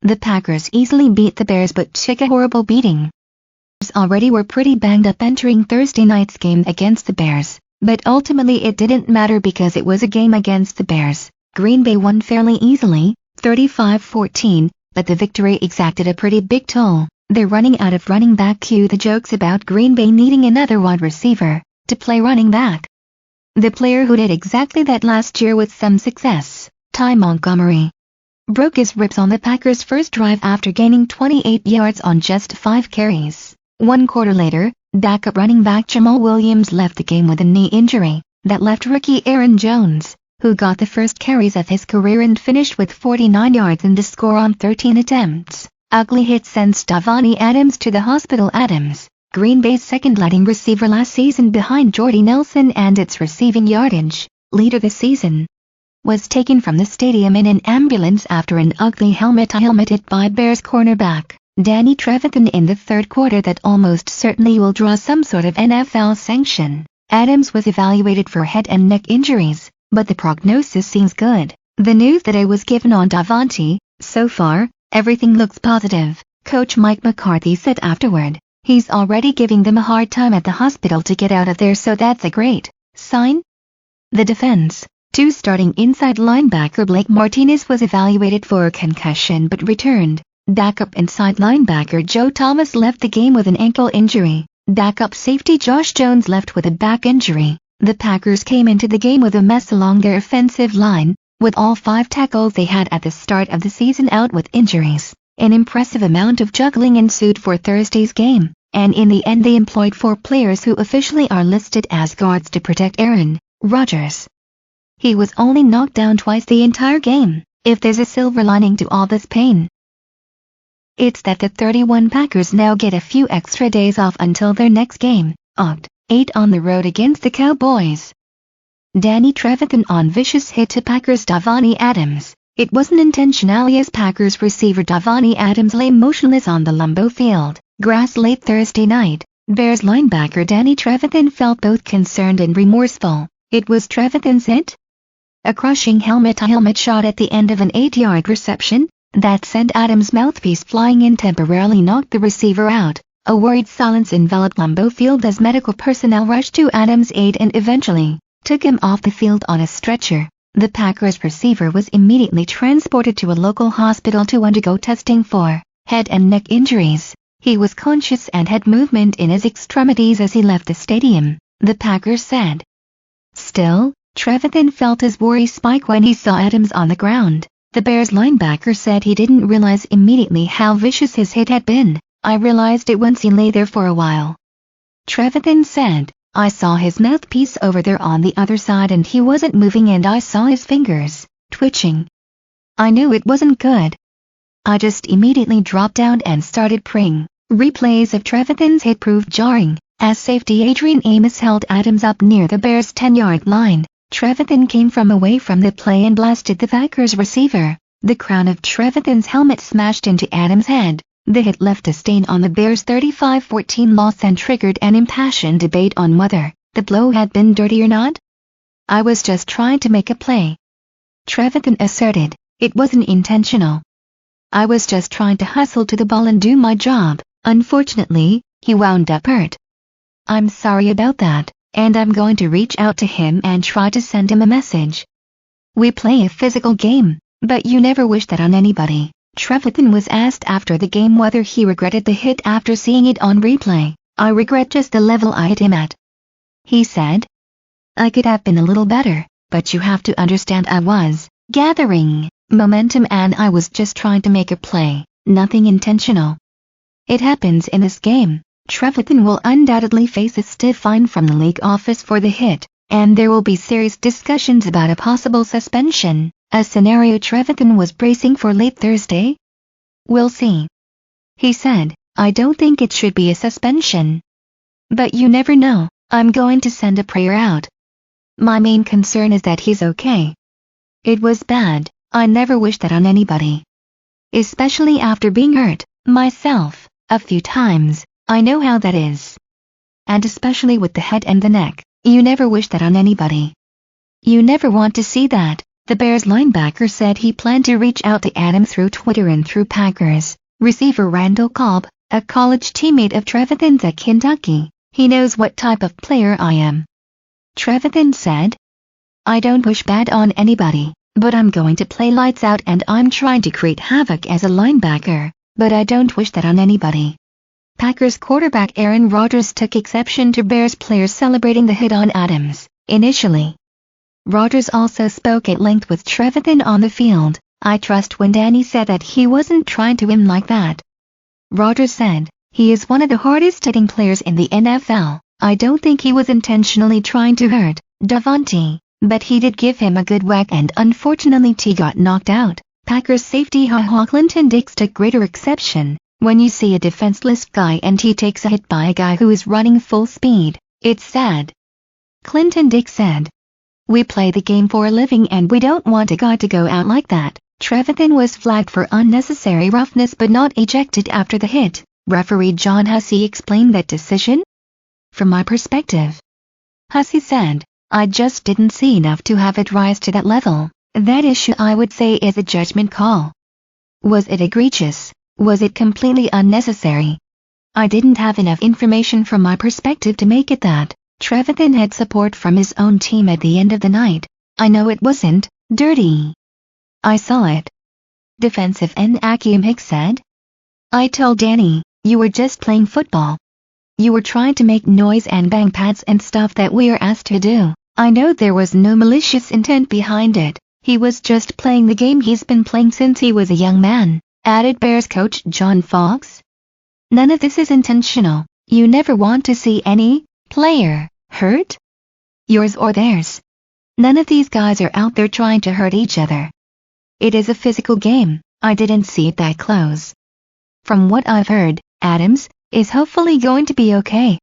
The Packers easily beat the Bears but took a horrible beating. Already were pretty banged up entering Thursday night's game against the Bears, but ultimately it didn't matter because it was a game against the Bears. Green Bay won fairly easily, 35-14, but the victory exacted a pretty big toll. They're running out of running back. Cue the jokes about Green Bay needing another wide receiver to play running back. The player who did exactly that last year with some success, Ty Montgomery, broke his ribs on the Packers' first drive after gaining 28 yards on just 5 carries. 1 quarter later, backup running back Jamal Williams left the game with a knee injury that left rookie Aaron Jones, who got the first carries of his career and finished with 49 yards and a score on 13 attempts. Ugly hit sends Davante Adams to the hospital. Adams, Green Bay's second leading receiver last season behind Jordy Nelson and its receiving yardage leader this season, was taken from the stadium in an ambulance after an ugly helmet hit by Bears cornerback Danny Trevathan in the third quarter that almost certainly will draw some sort of NFL sanction. Adams was evaluated for head and neck injuries, but the prognosis seems good. The news that I was given on Davante, so far, everything looks positive, Coach Mike McCarthy said afterward. He's already giving them a hard time at the hospital to get out of there, so that's a great sign. The defense, too. Starting inside linebacker Blake Martinez was evaluated for a concussion but returned. Backup inside linebacker Joe Thomas left the game with an ankle injury. Backup safety Josh Jones left with a back injury. The Packers came into the game with a mess along their offensive line, with all 5 tackles they had at the start of the season out with injuries. An impressive amount of juggling ensued for Thursday's game, and in the end they employed 4 players who officially are listed as guards to protect Aaron Rodgers. He was only knocked down twice the entire game. If there's a silver lining to all this pain, it's that the 31 Packers now get a few extra days off until their next game, August 8 on the road against the Cowboys. Danny Trevathan on vicious hit to Packers Davante Adams. It wasn't intentional as Packers receiver Davante Adams lay motionless on the Lambeau Field grass late Thursday night. Bears linebacker Danny Trevathan felt both concerned and remorseful. It was Trevathan's hit, a crushing helmet shot at the end of an 8-yard reception that sent Adams' mouthpiece flying and temporarily knocked the receiver out. A worried silence enveloped Lambeau Field as medical personnel rushed to Adams' aid and eventually took him off the field on a stretcher. The Packers receiver was immediately transported to a local hospital to undergo testing for head and neck injuries. He was conscious and had movement in his extremities as he left the stadium, the Packers said. Still, Trevathan felt his worry spike when he saw Adams on the ground. The Bears linebacker said he didn't realize immediately how vicious his hit had been. I realized it once he lay there for a while, Trevathan said. I saw his mouthpiece over there on the other side and he wasn't moving and I saw his fingers twitching. I knew it wasn't good. I just immediately dropped down and started praying. Replays of Trevathan's hit proved jarring, as safety Adrian Amos held Adams up near the Bears' 10-yard line. Trevathan came from away from the play and blasted the Packers receiver. The crown of Trevathan's helmet smashed into Adams' head. The hit left a stain on the Bears' 35-14 loss and triggered an impassioned debate on whether the blow had been dirty or not. I was just trying to make a play, Trevathan asserted. It wasn't intentional. I was just trying to hustle to the ball and do my job. Unfortunately, he wound up hurt. I'm sorry about that, and I'm going to reach out to him and try to send him a message. We play a physical game, but you never wish that on anybody. Trevathan was asked after the game whether he regretted the hit after seeing it on replay. I regret just the level I hit him at, he said. I could have been a little better, but you have to understand I was gathering momentum and I was just trying to make a play, nothing intentional. It happens in this game. Trevathan will undoubtedly face a stiff fine from the league office for the hit, and there will be serious discussions about a possible suspension, a scenario Trevathan was bracing for late Thursday. We'll see, he said. I don't think it should be a suspension, but you never know. I'm going to send a prayer out. My main concern is that he's okay. It was bad. I never wish that on anybody, especially after being hurt myself a few times. I know how that is. And especially with the head and the neck, you never wish that on anybody. You never want to see that. The Bears linebacker said he planned to reach out to Adams through Twitter and through Packers receiver Randall Cobb, a college teammate of Trevathan's at Kentucky. He knows what type of player I am. Trevathan said, I don't push bad on anybody, but I'm going to play lights out and I'm trying to create havoc as a linebacker, but I don't wish that on anybody. Packers quarterback Aaron Rodgers took exception to Bears players celebrating the hit on Adams, initially. Rodgers also spoke at length with Trevathan on the field. I trust when Danny said that he wasn't trying to win like that. Rodgers said, he is one of the hardest hitting players in the NFL. I don't think he was intentionally trying to hurt Davante, but he did give him a good whack and unfortunately T got knocked out. Packers safety Clinton Dix took greater exception. When you see a defenseless guy and he takes a hit by a guy who is running full speed, it's sad. Clinton Dix said, we play the game for a living and we don't want a guy to go out like that. Trevathan was flagged for unnecessary roughness but not ejected after the hit. Referee John Hussey explained that decision. From my perspective, Hussey said, I just didn't see enough to have it rise to that level. That issue I would say is a judgment call. Was it egregious? Was it completely unnecessary? I didn't have enough information from my perspective to make it that. Trevathan had support from his own team at the end of the night. I know it wasn't dirty. I saw it. Defensive end Akiem Hicks said. I told Danny, you were just playing football. You were trying to make noise and bang pads and stuff that we are asked to do. I know there was no malicious intent behind it. He was just playing the game he's been playing since he was a young man, added Bears coach John Fox. None of this is intentional. You never want to see any player hurt? Yours or theirs. None of these guys are out there trying to hurt each other. It is a physical game. I didn't see it that close. From what I've heard, Adams is hopefully going to be okay.